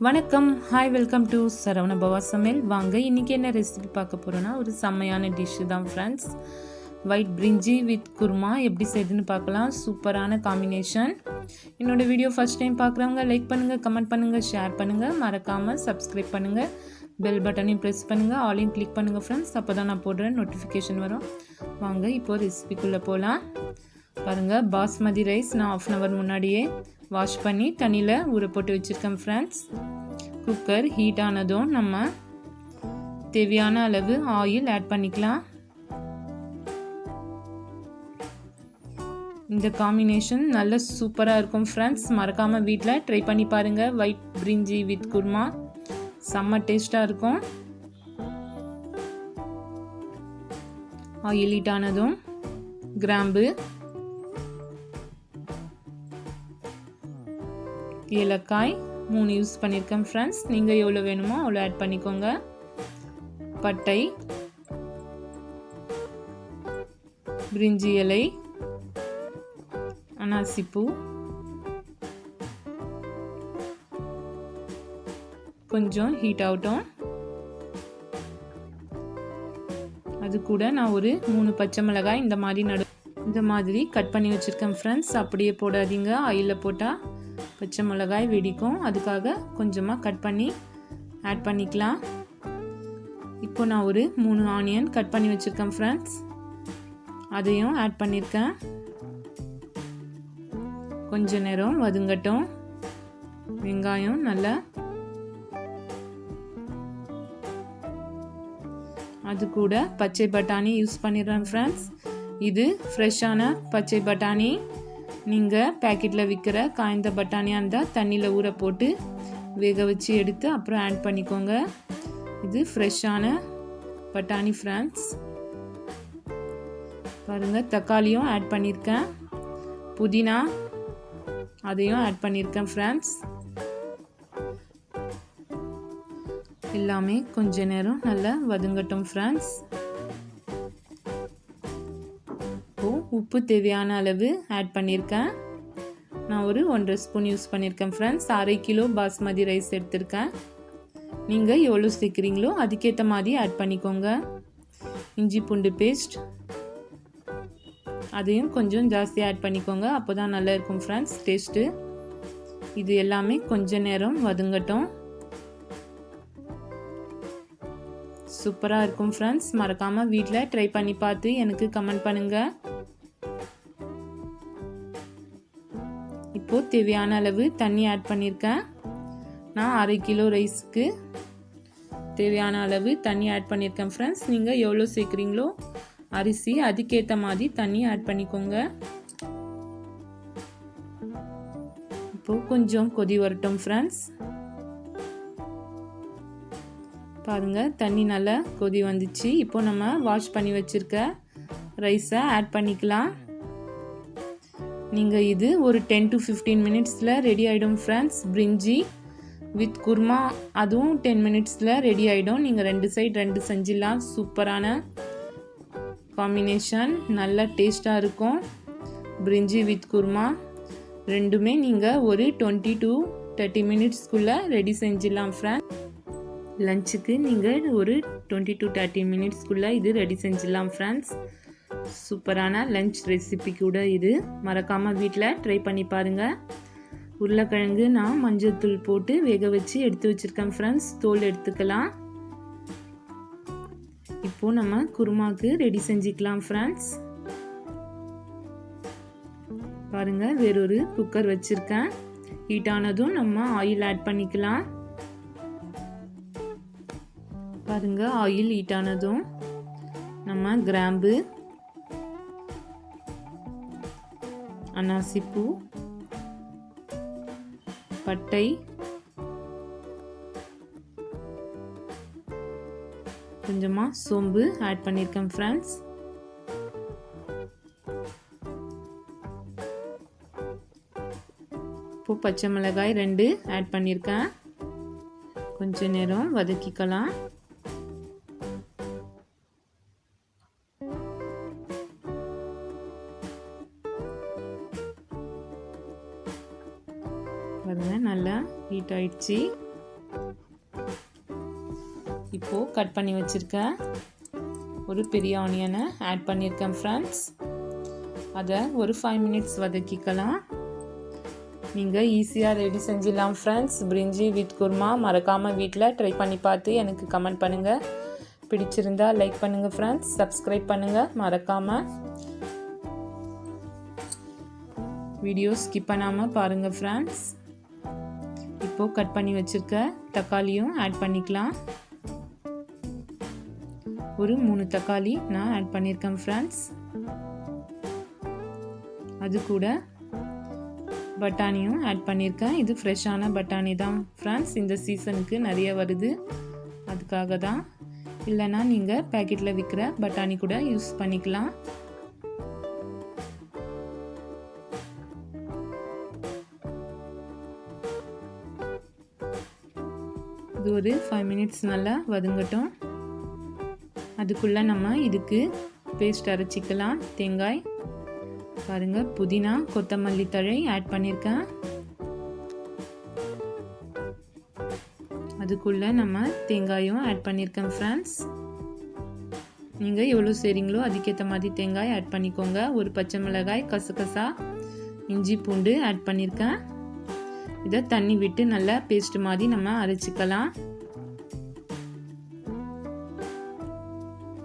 வணக்கம், hi, welcome to Saravana பவா சமையல். வாங்க இன்றைக்கி என்ன ரெசிபி பார்க்க போகிறோன்னா ஒரு செம்மையான டிஷ்ஷு தான் ஃப்ரெண்ட்ஸ். ஒயிட் பிரிஞ்சி வித் குருமா எப்படி செய்யுதுன்னு பார்க்கலாம். சூப்பரான காம்பினேஷன். என்னோடய வீடியோ ஃபஸ்ட் டைம் பார்க்குறவங்க லைக் பண்ணுங்கள், கமெண்ட் பண்ணுங்கள், ஷேர் பண்ணுங்கள், மறக்காமல் சப்ஸ்கிரைப் பண்ணுங்கள், பெல் பட்டனையும் ப்ரெஸ் பண்ணுங்கள், ஆலையும் கிளிக் பண்ணுங்கள் ஃப்ரெண்ட்ஸ். அப்போ தான் நான் போடுற நோட்டிஃபிகேஷன் வரும். வாங்க இப்போது ரெசிபிக்குள்ளே போகலாம். பாருங்கள், பாஸ்மதி ரைஸ் நான் 1/2 hour முன்னாடியே வாஷ் பண்ணி தண்ணியில் ஊற போட்டு வச்சுருக்கேன் ஃப்ரெண்ட்ஸ். குக்கர் ஹீட் ஆனதும் நம்ம தேவையான அளவு ஆயில் ஆட் பண்ணிக்கலாம். இந்த காம்பினேஷன் நல்ல சூப்பராக இருக்கும் ஃப்ரெண்ட்ஸ். மறக்காமல் வீட்டில் ட்ரை பண்ணி பாருங்கள். ஒயிட் பிரிஞ்சி வித் குருமா செம்ம டேஸ்ட்டாக இருக்கும். ஆயில் ஹீட் ஆனதும் கிராம்பு, ஏலக்காய் 3 யூஸ் பண்ணியிருக்கேன் ஃப்ரெண்ட்ஸ். நீங்கள் எவ்வளோ வேணுமோ அவ்வளோ ஆட் பண்ணிக்கோங்க. பட்டை, பிரிஞ்சி இலை, அனாசிப்பூ, கொஞ்சம் ஹீட் ஆகட்டும். அது கூட நான் ஒரு 3 பச்சை மிளகாய் இந்த மாதிரி கட் பண்ணி வச்சுருக்கேன் ஃப்ரெண்ட்ஸ். அப்படியே போடாதீங்க, ஆயிலில் போட்டால் பச்சை மிளகாய் வெடிக்கும். அதுக்காக கொஞ்சமாக கட் பண்ணி ஆட் பண்ணிக்கலாம். இப்போ நான் ஒரு 3 ஆனியன் கட் பண்ணி வச்சுருக்கேன் ஃப்ரெண்ட்ஸ். அதையும் ஆட் பண்ணியிருக்கேன். கொஞ்ச நேரம் வதங்கட்டும். வெங்காயம் நல்லா, அது கூட பச்சை பட்டாணி யூஸ் பண்ணிடுறேன் ஃப்ரெண்ட்ஸ். இது ஃப்ரெஷ்ஷான பச்சை பட்டாணி. நீங்கள் பேக்கெட்டில் விற்கிற காய்ந்த பட்டாணியாக இருந்தால் தண்ணியில் ஊற போட்டு வேக வச்சு எடுத்து அப்புறம் ஆட் பண்ணிக்கோங்க. இது ஃப்ரெஷ்ஷான பட்டாணி ஃப்ரெண்ட்ஸ். பாருங்கள், தக்காளியும் ஆட் பண்ணியிருக்கேன். புதினா அதையும் ஆட் பண்ணியிருக்கேன் ஃப்ரெண்ட்ஸ். எல்லாமே கொஞ்ச நேரம் நல்லா வதங்கட்டும் ஃப்ரெண்ட்ஸ். உப்பு தேவையான அளவு ஆட் பண்ணியிருக்கேன். நான் ஒரு 1.5 ஸ்பூன் யூஸ் பண்ணியிருக்கேன் ஃப்ரெண்ட்ஸ். 1/2 கிலோ பாஸ்மதி ரைஸ் எடுத்திருக்கேன். நீங்கள் எவ்வளோ சேர்க்குறீங்களோ அதுக்கேற்ற மாதிரி ஆட் பண்ணிக்கோங்க. இஞ்சி பூண்டு பேஸ்ட் அதையும் கொஞ்சம் ஜாஸ்தியாக ஆட் பண்ணிக்கோங்க. அப்போ தான் நல்லா இருக்கும் ஃப்ரெண்ட்ஸ் டேஸ்ட்டு. இது எல்லாமே கொஞ்ச நேரம் வதங்கட்டும். சூப்பராக இருக்கும் ஃப்ரெண்ட்ஸ். மறக்காமல் வீட்டில் ட்ரை பண்ணி பார்த்து எனக்கு கமெண்ட் பண்ணுங்கள். இப்போது தேவையான அளவு தண்ணி ஆட் பண்ணியிருக்கேன். நான் 1/2 கிலோ ரைஸ்க்கு தேவையான அளவு தண்ணி ஆட் பண்ணியிருக்கேன் ஃப்ரெண்ட்ஸ். நீங்கள் எவ்வளோ சேர்க்குறீங்களோ அரிசி அதுக்கேற்ற மாதிரி தண்ணி ஆட் பண்ணிக்கோங்க. இப்போது கொஞ்சம் கொதி வரட்டும் ஃப்ரெண்ட்ஸ். பாருங்கள், தண்ணி நல்லா கொதி வந்துச்சு. இப்போ நம்ம வாஷ் பண்ணி வச்சுருக்க ரைஸை ஆட் பண்ணிக்கலாம். நீங்கள் இது ஒரு 10 to 15 மினிட்ஸில் ரெடி ஆகிடும் ஃப்ரெண்ட்ஸ். பிரிஞ்சி வித் குருமா அதுவும் 10 மினிட்ஸில் ரெடி ஆகிடும். நீங்கள் 2 சைடு 2 செஞ்சிடலாம். சூப்பரான காம்பினேஷன், நல்ல டேஸ்ட்டாக இருக்கும். பிரிஞ்சி வித் குருமா ரெண்டுமே நீங்கள் ஒரு 20 to 30 மினிட்ஸ்க்குள்ளே ரெடி செஞ்சிடலாம் ஃப்ரெண்ட்ஸ். லஞ்சுக்கு நீங்கள் ஒரு 20 to 30 மினிட்ஸ்க்குள்ளே இது ரெடி செஞ்சிடலாம் ஃப்ரெண்ட்ஸ். சூப்பரான லஞ்ச் ரெசிபி கூட இது. மறக்காமல் வீட்டில் ட்ரை பண்ணி பாருங்கள். உருளைக்கிழங்கு நான் மஞ்சள் தூள் போட்டு வேக வச்சு எடுத்து வச்சுருக்கேன் ஃப்ரெண்ட்ஸ். தோல் எடுத்துக்கலாம். இப்போது நம்ம குருமாவுக்கு ரெடி செஞ்சுக்கலாம் ஃப்ரெண்ட்ஸ். பாருங்கள், வேறொரு குக்கர் வச்சுருக்கேன். ஹீட் ஆனதும் நம்ம ஆயில் ஆட் பண்ணிக்கலாம். பாருங்கள், ஆயில் ஹீட் ஆனதும் நம்ம கிராம்பு, அனாசிப்பூ, பட்டை, கொஞ்சமாக சோம்பு ஆட் பண்ணியிருக்கேன் ஃப்ரெண்ட்ஸ். இப்போ பச்சை மிளகாய் 2 ஆட் பண்ணியிருக்கேன். கொஞ்ச நேரம் வதக்கிக்கலாம். பாருங்க நல்லா ஹீட் ஆயிடுச்சு. இப்போது கட் பண்ணி வச்சுருக்க ஒரு பெரிய ஆனியனை ஆட் பண்ணியிருக்கேன் ஃப்ரெண்ட்ஸ். அதை ஒரு 5 மினிட்ஸ் வதக்கிக்கலாம். நீங்கள் ஈஸியாக ரெடி செஞ்சிடலாம் ஃப்ரெண்ட்ஸ். பிரிஞ்சி வித் குருமா மறக்காமல் வீட்டில் ட்ரை பண்ணி பார்த்து எனக்கு கமெண்ட் பண்ணுங்கள். பிடிச்சிருந்தா லைக் பண்ணுங்கள் ஃப்ரெண்ட்ஸ். சப்ஸ்கிரைப் பண்ணுங்கள் மறக்காமல். வீடியோ ஸ்கிப் பண்ணாமல் பாருங்கள் ஃப்ரெண்ட்ஸ். இப்போது கட் பண்ணி வச்சுருக்க தக்காளியும் ஆட் பண்ணிக்கலாம். ஒரு 3 தக்காளி நான் ஆட் பண்ணியிருக்கேன் ஃப்ரெண்ட்ஸ். அது கூட பட்டாணியும் ஆட் பண்ணியிருக்கேன். இது ஃப்ரெஷ்ஷான பட்டாணி தான் ஃப்ரெண்ட்ஸ். இந்த சீசனுக்கு நிறைய வருது, அதுக்காக தான். இல்லைனா நீங்கள் பேக்கெட்டில் விற்கிற பட்டாணி கூட யூஸ் பண்ணிக்கலாம். இது ஒரு 5 மினிட்ஸ் நல்லா வதங்கட்டும். அதுக்குள்ளே நம்ம இதுக்கு பேஸ்ட் அரைச்சிக்கலாம். தேங்காய் பாருங்கள், புதினா கொத்தமல்லி தழை ஆட் பண்ணியிருக்கேன். அதுக்குள்ளே நம்ம தேங்காயும் ஆட் பண்ணியிருக்கேன் ஃப்ரெண்ட்ஸ். நீங்கள் எவ்வளோ செய்கிறீங்களோ அதுக்கேற்ற மாதிரி தேங்காய் ஆட் பண்ணிக்கோங்க. ஒரு பச்சை மிளகாய், கசகசா, இஞ்சி பூண்டு ஆட் பண்ணியிருக்கேன். இதை தண்ணி விட்டு நல்லா பேஸ்ட் மாதிரி நம்ம அரைச்சிக்கலாம்.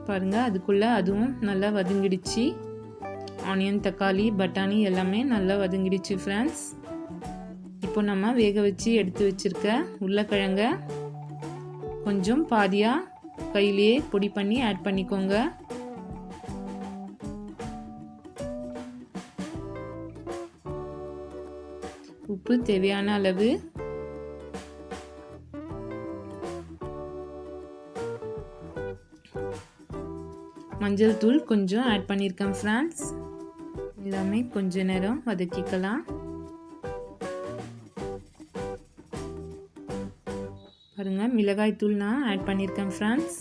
பாருங்கள், அதுக்குள்ளே அதுவும் நல்லா வதங்கிடுச்சு. ஆனியன், தக்காளி, பட்டாணி எல்லாமே நல்லா வதங்கிடுச்சு ஃப்ரெண்ட்ஸ். இப்போ நம்ம வேக வச்சு எடுத்து வச்சுருக்க உருளைக்கிழங்க கொஞ்சம் பாதியாக கையிலேயே பொடி பண்ணி ஆட் பண்ணிக்கோங்க. உப்பு தேவையான அளவு. மஞ்சள் தூள் கொஞ்சம் ஆட் பண்ணியிருக்கேன் ஃப்ரெண்ட்ஸ். எல்லாமே கொஞ்ச நேரம் வதக்கிக்கலாம். பாருங்கள், மிளகாய் தூள் நான் ஆட் பண்ணியிருக்கேன் ஃப்ரெண்ட்ஸ்.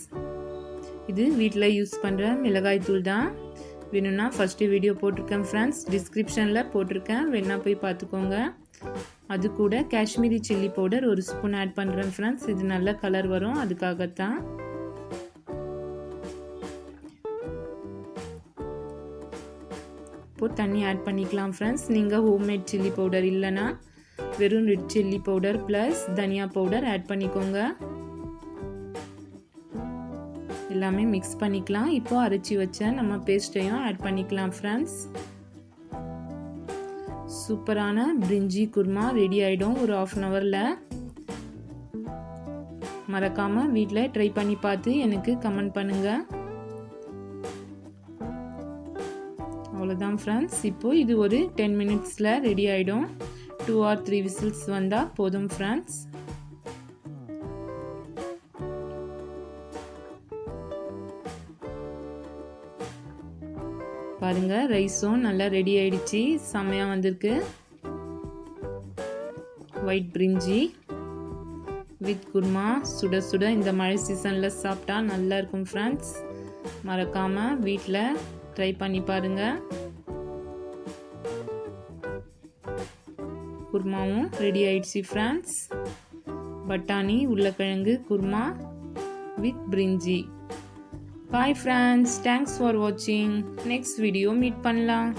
இது வீட்டில் யூஸ் பண்ணுற மிளகாய் தூள் தான். வேணும்னா ஃபஸ்ட்டு வீடியோ போட்டிருக்கேன் ஃப்ரெண்ட்ஸ், டிஸ்கிரிப்ஷனில் போட்டிருக்கேன், வேணா போய் பார்த்துக்கோங்க. அது கூட காஷ்மீரி சில்லி பவுடர் ஒரு ஸ்பூன் ஆட் பண்ணுறேன் ஃப்ரெண்ட்ஸ். இது நல்ல கலர் வரும், அதுக்காகத்தான். இப்போ தண்ணி ஆட் பண்ணிக்கலாம் ஃப்ரெண்ட்ஸ். நீங்கள் ஹோம்மேட் சில்லி பவுடர் இல்லைன்னா வெறும் ரெட் சில்லி பவுடர் ப்ளஸ் தனியா பவுடர் ஆட் பண்ணிக்கோங்க. எல்லாமே மிக்ஸ் பண்ணிக்கலாம். இப்போ அரைச்சி வச்ச நம்ம பேஸ்ட்டையும் ஆட் பண்ணிக்கலாம் ஃப்ரெண்ட்ஸ். சூப்பரான பிரிஞ்சி குருமா ரெடி ஆகிடும் ஒரு 1/2 ஹவரில். மறக்காமல் வீட்டில் ட்ரை பண்ணி பார்த்து எனக்கு கமெண்ட் பண்ணுங்கள். அவ்வளோதான் ஃப்ரெண்ட்ஸ். இப்போ இது ஒரு 10 மினிட்ஸில் ரெடி ஆகிடும். 2 or 3 விசில்ஸ் வந்தால் போதும் ஃப்ரெண்ட்ஸ். பாருங்கள், ரைஸும் நல்லா ரெடி ஆயிடுச்சு, செம்மையாக வந்திருக்கு. ஒயிட் பிரிஞ்சி வித் குருமா சுட சுட இந்த மழை சீசனில் சாப்பிட்டா நல்லா இருக்கும் ஃப்ரெண்ட்ஸ். மறக்காமல் வீட்டில் ட்ரை பண்ணி பாருங்கள். குருமாவும் ரெடி ஆயிடுச்சு ஃப்ரெண்ட்ஸ். பட்டாணி உருளைக்கிழங்கு குருமா வித் பிரிஞ்சி. பாய் ஃப்ரெண்ட்ஸ், தேங்க்ஸ் ஃபார் வாட்சிங். நெக்ஸ்ட் வீடியோ மீட் பண்ணலாம்.